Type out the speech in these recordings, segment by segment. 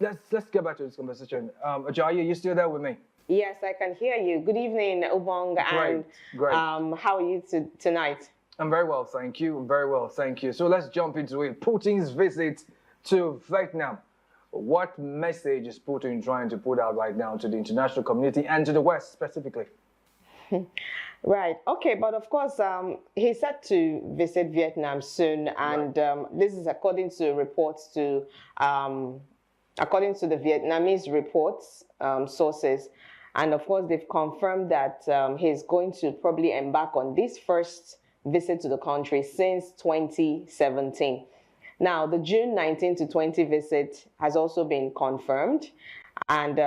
let's get back to this conversation. Ajayi, you still there with me? Yes, I can hear you. Good evening, Ubong, and Great. how are you tonight? I'm very well, thank you. Very well, thank you. So let's jump into it. Putin's visit to Vietnam. What message is Putin trying to put out right now to the international community and to the West specifically? Right. Okay. But of course, he's set to visit Vietnam soon, and this is according to reports according to the Vietnamese reports sources, and of course they've confirmed that he's going to probably embark on this first visit to the country since 2017. Now, the June 19 to 20 visit has also been confirmed, and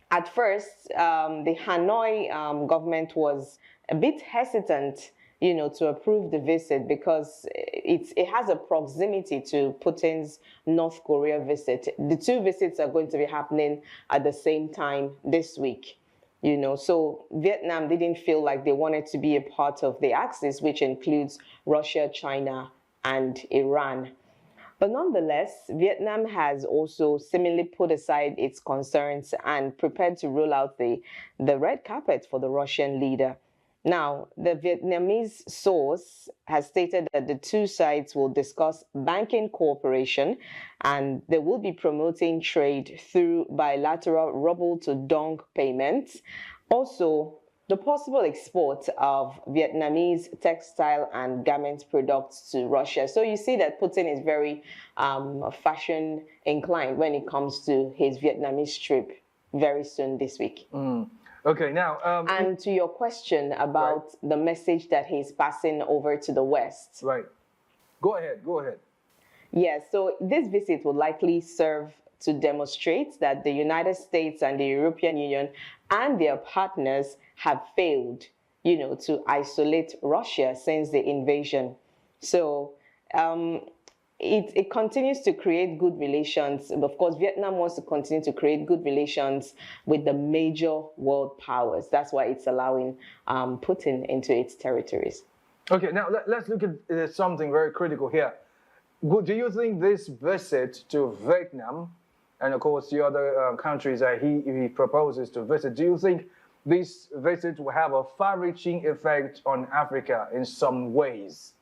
at first, the Hanoi government was a bit hesitant, to approve the visit because it has a proximity to Putin's North Korea visit. The two visits are going to be happening at the same time this week. So Vietnam didn't feel like they wanted to be a part of the axis, which includes Russia, China, and Iran. But nonetheless, Vietnam has also similarly put aside its concerns and prepared to roll out the red carpet for the Russian leader. Now, the Vietnamese source has stated that the two sides will discuss banking cooperation and they will be promoting trade through bilateral ruble-to-dong payments. Also, the possible export of Vietnamese textile and garment products to Russia. So you see that Putin is very fashion inclined when it comes to his Vietnamese trip very soon this week. Okay, now... and to your question about the message that he's passing over to the West. Right. Go ahead. Yes, so this visit will likely serve to demonstrate that the United States and the European Union and their partners have failed, to isolate Russia since the invasion. So it continues to create good relations. Of course, Vietnam wants to continue to create good relations with the major world powers. That's why it's allowing Putin into its territories. Okay, now let's look at something very critical here. Do you think this visit to Vietnam, and of course the other countries that he proposes to visit, do you think this visit will have a far-reaching effect on Africa in some ways?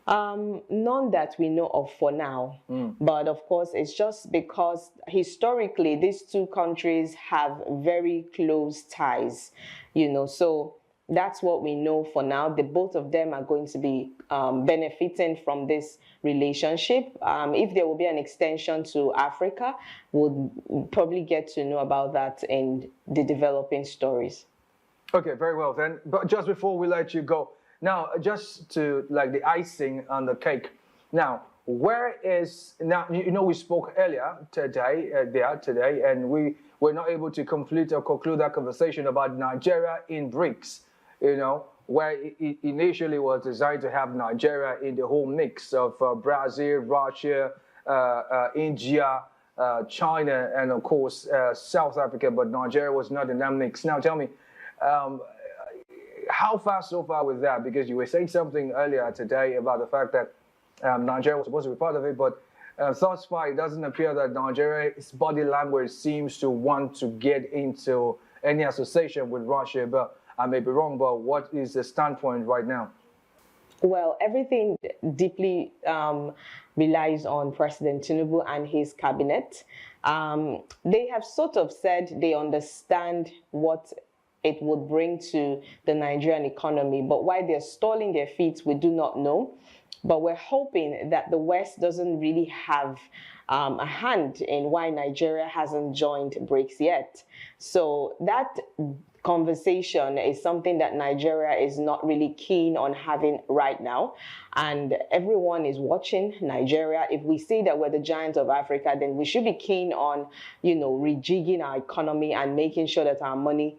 None that we know of for now. But of course, it's just because historically these two countries have very close ties, so that's what we know for now. The both of them are going to be benefiting from this relationship. If there will be an extension to Africa, we'll probably get to know about that in the developing stories. Okay, very well then. But just before we let you go, now just to like the icing on the cake. Now, where is now? We spoke earlier today, and we were not able to complete or conclude that conversation about Nigeria in BRICS. Where it initially was designed to have Nigeria in the whole mix of Brazil, Russia, India, China, and of course South Africa, but Nigeria was not in that mix. Now tell me, how far so far with that? Because you were saying something earlier today about the fact that Nigeria was supposed to be part of it, but thus far it doesn't appear that Nigeria's body language seems to want to get into any association with Russia, but I may be wrong, but what is the standpoint right now? Well, everything deeply relies on President Tinubu and his cabinet. They have sort of said they understand what it would bring to the Nigerian economy, but why they're stalling their feet, we do not know. But we're hoping that the West doesn't really have a hand in why Nigeria hasn't joined BRICS yet. So that conversation is something that Nigeria is not really keen on having right now. And everyone is watching Nigeria. If we say that we're the giant of Africa, then we should be keen on, rejigging our economy and making sure that our money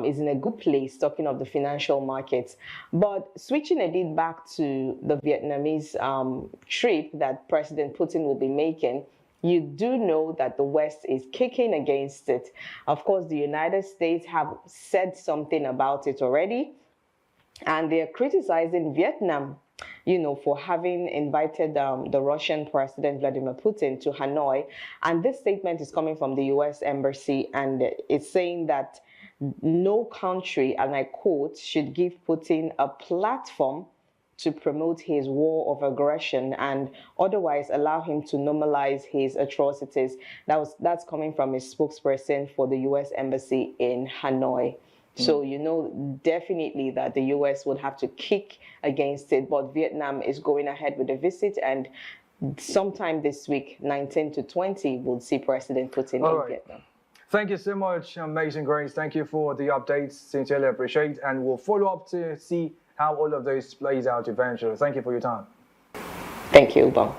is in a good place, talking of the financial markets. But switching a bit back to the Vietnamese trip that President Putin will be making, you do know that the West is kicking against it. Of course, the United States have said something about it already, and they're criticizing Vietnam for having invited the Russian President Vladimir Putin to Hanoi. And this statement is coming from the U.S. Embassy, and it's saying that no country, and I quote, should give Putin a platform to promote his war of aggression and otherwise allow him to normalize his atrocities. That's coming from a spokesperson for the U.S. Embassy in Hanoi. So, definitely that the U.S. would have to kick against it, but Vietnam is going ahead with the visit, and sometime this week, 19 to 20, we'll see President Putin in Vietnam. Thank you so much, Amazing Grace. Thank you for the updates. Sincerely appreciate, and we'll follow up to see how all of this plays out eventually. Thank you for your time. Thank you, Ubang.